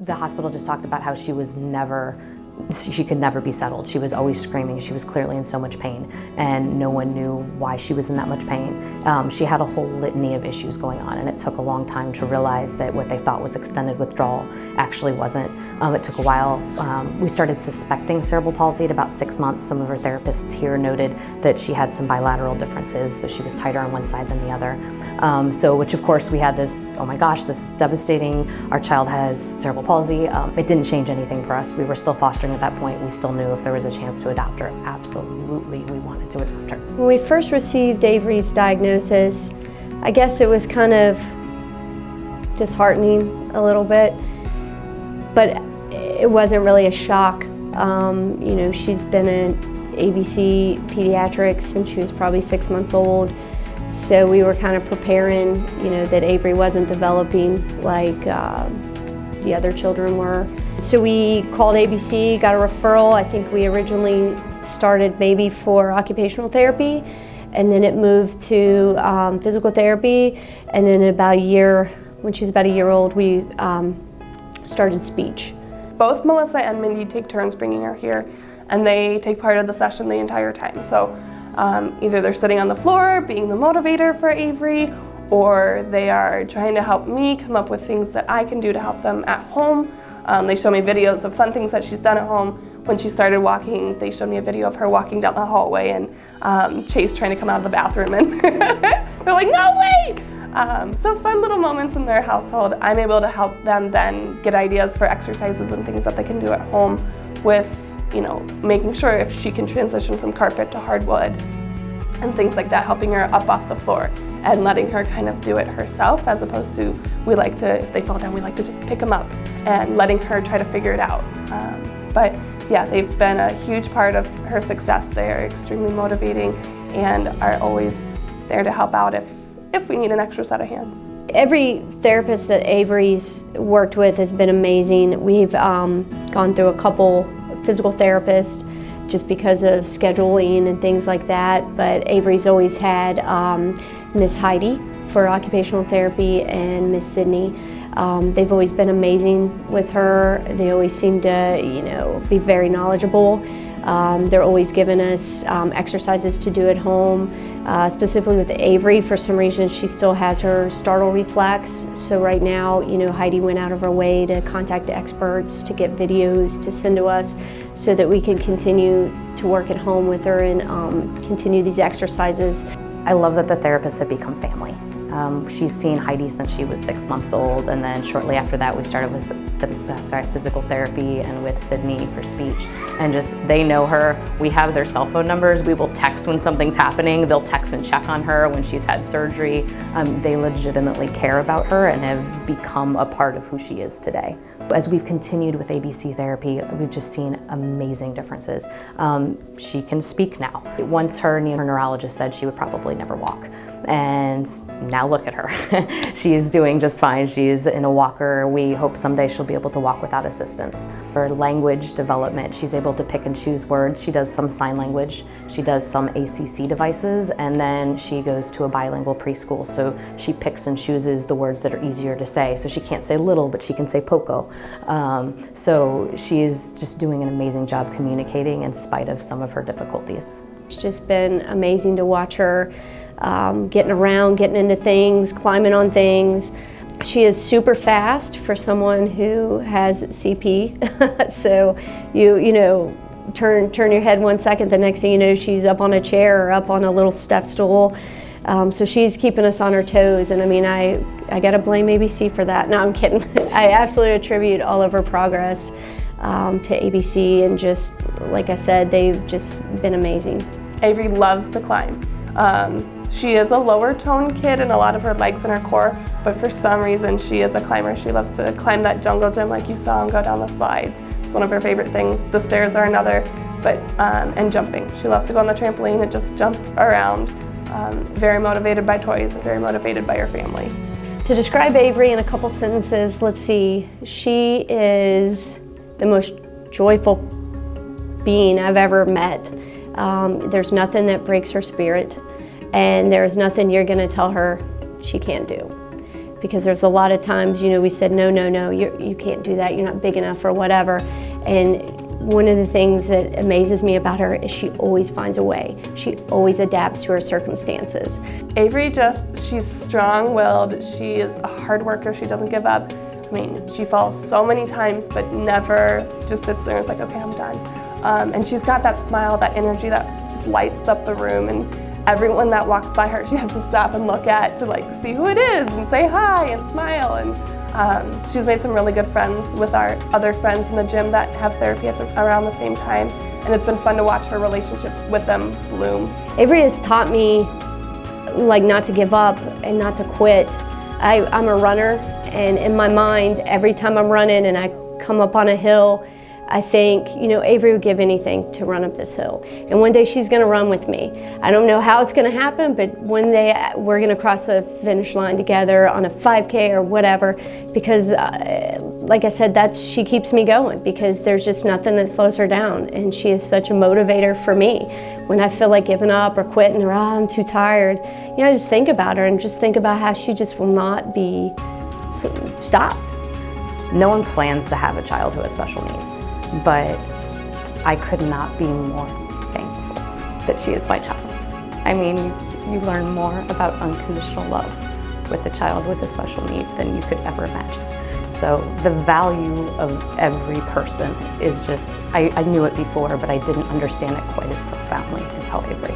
The hospital just talked about how she could never be settled. She was always screaming. She was clearly in so much pain, and no one knew why she was in that much pain. She had a whole litany of issues going on, and it took a long time to realize that what they thought was extended withdrawal actually wasn't. It took a while. We started suspecting cerebral palsy at about 6 months. Some of her therapists here noted that she had some bilateral differences, so she was tighter on one side than the other. Which of course we had this, oh my gosh, this is devastating. Our child has cerebral palsy. It didn't change anything for us. We were still fostering at that point. We still knew if there was a chance to adopt her, absolutely we wanted to adopt her. When we first received Avery's diagnosis, I guess it was kind of disheartening a little bit, but it wasn't really a shock. She's been in ABC pediatrics since she was probably 6 months old. So we were kind of preparing, that Avery wasn't developing like the other children were. So we called ABC, got a referral. I think we originally started maybe for occupational therapy, and then it moved to physical therapy. And then about a year, when she was about a year old, we started speech. Both Melissa and Mindy take turns bringing her here, and they take part of the session the entire time. So either they're sitting on the floor, being the motivator for Avery, or they are trying to help me come up with things that I can do to help them at home. They show me videos of fun things that she's done at home. When she started walking, they showed me a video of her walking down the hallway and Chase trying to come out of the bathroom, and they're like, no, wait! So fun little moments in their household. I'm able to help them then get ideas for exercises and things that they can do at home with, making sure if she can transition from carpet to hardwood and things like that, helping her up off the floor and letting her kind of do it herself, as opposed to, if they fall down, we like to just pick them up and letting her try to figure it out. But yeah, they've been a huge part of her success. They're extremely motivating and are always there to help out if we need an extra set of hands. Every therapist that Avery's worked with has been amazing. We've gone through a couple physical therapists just because of scheduling and things like that, but Avery's always had Miss Heidi for occupational therapy and Miss Sydney. They've always been amazing with her. They always seem to, be very knowledgeable. They're always giving us exercises to do at home. Specifically with Avery, for some reason she still has her startle reflex. So right now, Heidi went out of her way to contact the experts to get videos to send to us so that we can continue to work at home with her and continue these exercises. I love that the therapists have become family. She's seen Heidi since she was 6 months old, and then shortly after that we started with physical therapy and with Sydney for speech. And just, they know her. We have their cell phone numbers. We will text when something's happening. They'll text and check on her when she's had surgery. They legitimately care about her and have become a part of who she is today. As we've continued with ABC therapy, we've just seen amazing differences. She can speak now. Once her neurologist said she would probably never walk. And now look at her. She is doing just fine. She's in a walker. We hope someday she'll be able to walk without assistance. Her language development, she's able to pick and choose words. She does some sign language. She does some ACC devices, and then she goes to a bilingual preschool. So she picks and chooses the words that are easier to say. So she can't say little, but she can say poco. So she is just doing an amazing job communicating in spite of some of her difficulties. It's just been amazing to watch her getting around, getting into things, climbing on things. She is super fast for someone who has CP. So you turn your head 1 second, the next thing you know she's up on a chair or up on a little step stool. So she's keeping us on her toes, and I gotta blame ABC for that. No, I'm kidding. I absolutely attribute all of her progress to ABC, and just like I said, they've just been amazing. Avery loves to climb. She is a lower tone kid in a lot of her legs and her core, but for some reason she is a climber. She loves to climb that jungle gym like you saw and go down the slides. It's one of her favorite things. The stairs are another, and jumping. She loves to go on the trampoline and just jump around. Very motivated by toys and very motivated by her family. To describe Avery in a couple sentences, let's see. She is the most joyful being I've ever met. There's nothing that breaks her spirit, and there's nothing you're going to tell her she can't do, because there's a lot of times, you know, we said, no, no, no, you can't do that, you're not big enough or whatever. And one of the things that amazes me about her is she always finds a way. She always adapts to her circumstances. Avery she's strong-willed, she is a hard worker, she doesn't give up. I mean, she falls so many times, but never just sits there and is like, okay, I'm done. And she's got that smile, that energy that just lights up the room, and everyone that walks by her, she has to stop and look at to like see who it is and say hi and smile. And she's made some really good friends with our other friends in the gym that have therapy around the same time, and it's been fun to watch her relationship with them bloom. Avery has taught me like not to give up and not to quit. I'm a runner, and in my mind, every time I'm running and I come up on a hill, I think, you know, Avery would give anything to run up this hill. And one day she's gonna run with me. I don't know how it's gonna happen, but one day we're gonna cross the finish line together on a 5K or whatever, because like I said, she keeps me going, because there's just nothing that slows her down. And she is such a motivator for me. When I feel like giving up or quitting, or I'm too tired, you know, I just think about her and just think about how she just will not be stopped. No one plans to have a child who has special needs, but I could not be more thankful that she is my child. I mean, you learn more about unconditional love with a child with a special need than you could ever imagine. So the value of every person is just, I knew it before, but I didn't understand it quite as profoundly until Avery.